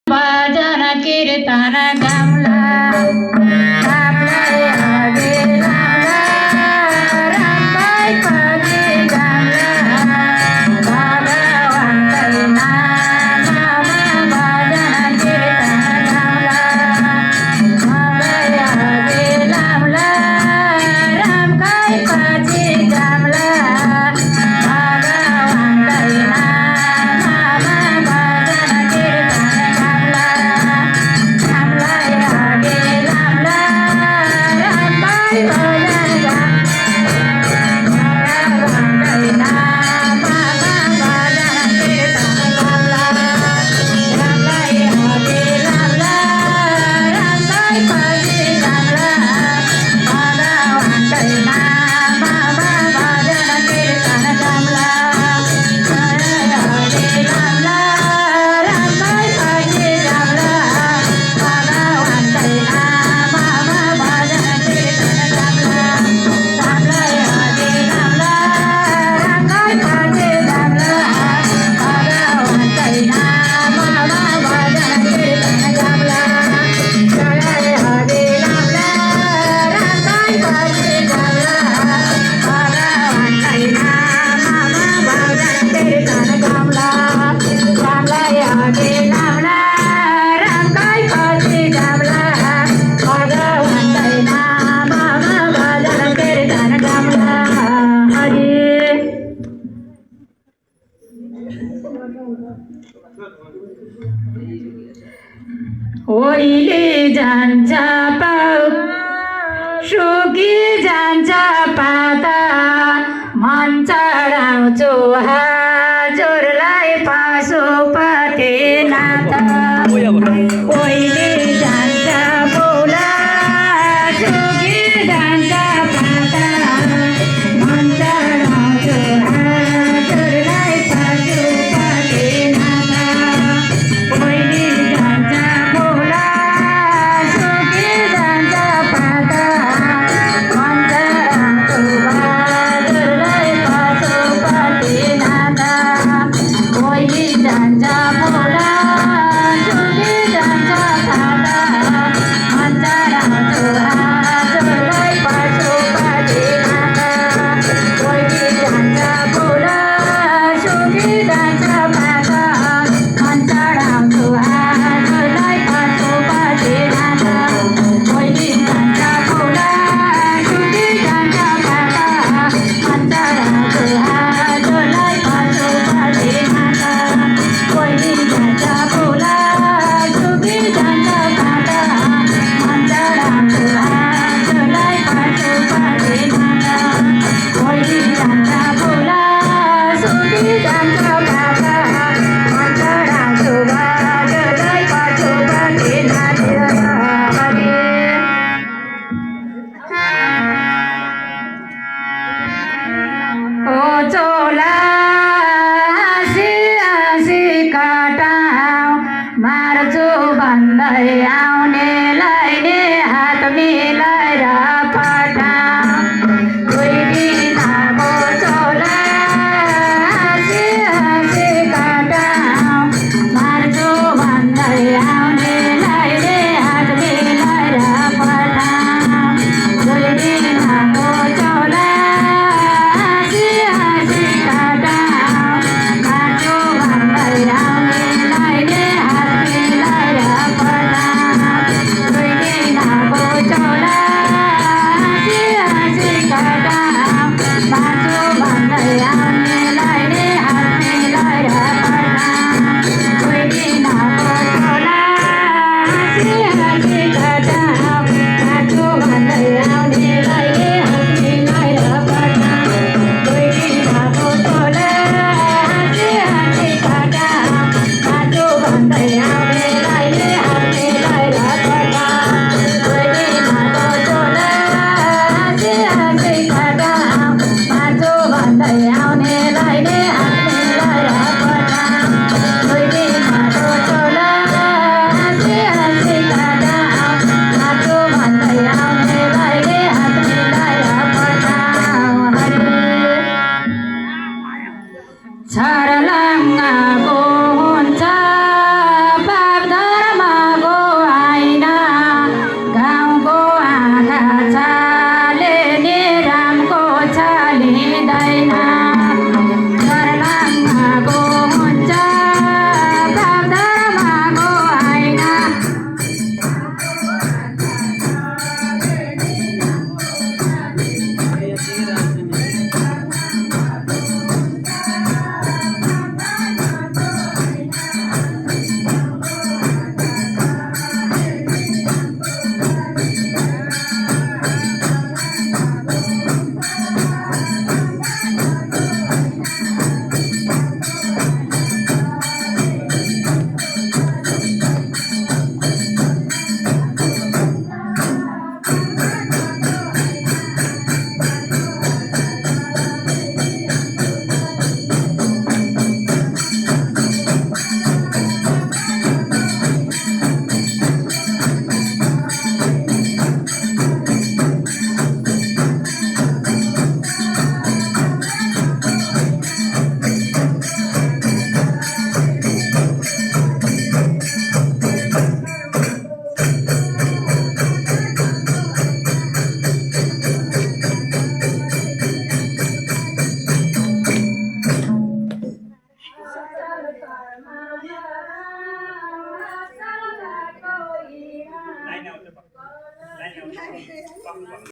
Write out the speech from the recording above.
भजन कीर्तन गाउँला आपलाई अघि लाउँला रामलाई पछि गाउँला भगवानकै नाममा भजन कीर्तन गाउँला मलाई अघि लाउँला रामकै पछि गाउँला भगवानकै नाममा भजन कीर्तन गाउँला रामलाई अघि लाउँला रामकै भजन भगवानकै नाममा भजन कीर्तन गाउँला रामलाई अघि लाउँला रामकै पछि गाउँला भगवानकै नाममा भजन कीर्तन गाउँला रामलाई अघि लाउँला रामकै पछि गाउँला भगवानकै नाममा भजन कीर्तन गाउँला रामलाई अघि लाउँला रामकै पछि गाउँला भगवानकै नाममा भजन कीर्तन गाउँला रामलाई अघि लाउँला रामकै पछि गाउँला भगवानकै नाममा भजन कीर्तन गाउँला रामलाई अघि लाउँला रामकै पछि गाउँला भगवानकै नाममा भजन कीर्तन गाउँला हरि ओइले जान्छ पाउ सुकी जान्छ पाता मन चढाउँछु हजुरलाई पशुपति नाथ ओइले जान्छ बोला सुकी जान्छ पाता मन चढाउँछु हजुरलाई पशुपति नाथ ओइले जान्छ बोला सुकी जान्छ पाता मन चढाउँछु हजुरलाई पशुपति नाथ ओइले जान्छ बोला सुकी जान्छ पाता मन चढाउँछु हजुरलाई पशुपति नाथ ओइले जान्छ बोला सुकी जान्छ पाता मन चढाउँछु हजुरलाई पशुपति नाथ ओइले जान्छ बोला सुकी जान्छ पाता मन चढाउँछु हजुरलाई पशुपति नाथ ओइले जान्छ बोला सुकी जान्छ पाता मन चढाउँछु हजुरलाई पशुपति नाथ ओइले जान्छ बोला सुकी जान्छ पाता मन चढाउँछु हजुरलाई पशुपति नाथ हरि ओ चोला हाँसी हाँसी कटाऊ मार्छु भन्दै आउनेलाई नि हात मिलाएर पठाऊ दुई दिनको चोला हाँसी हाँसी कटाऊ मार्छु भन्दै आउनेलाई नि हात मिलाएर पठाऊ दुई दिनको चोला हाँसी हाँसी कटाऊ मार्छु भन्दै आउनेलाई नि हात मिलाएर पठाऊ दुई दिनको चोला लाइन आउँछ लाइन आउँछ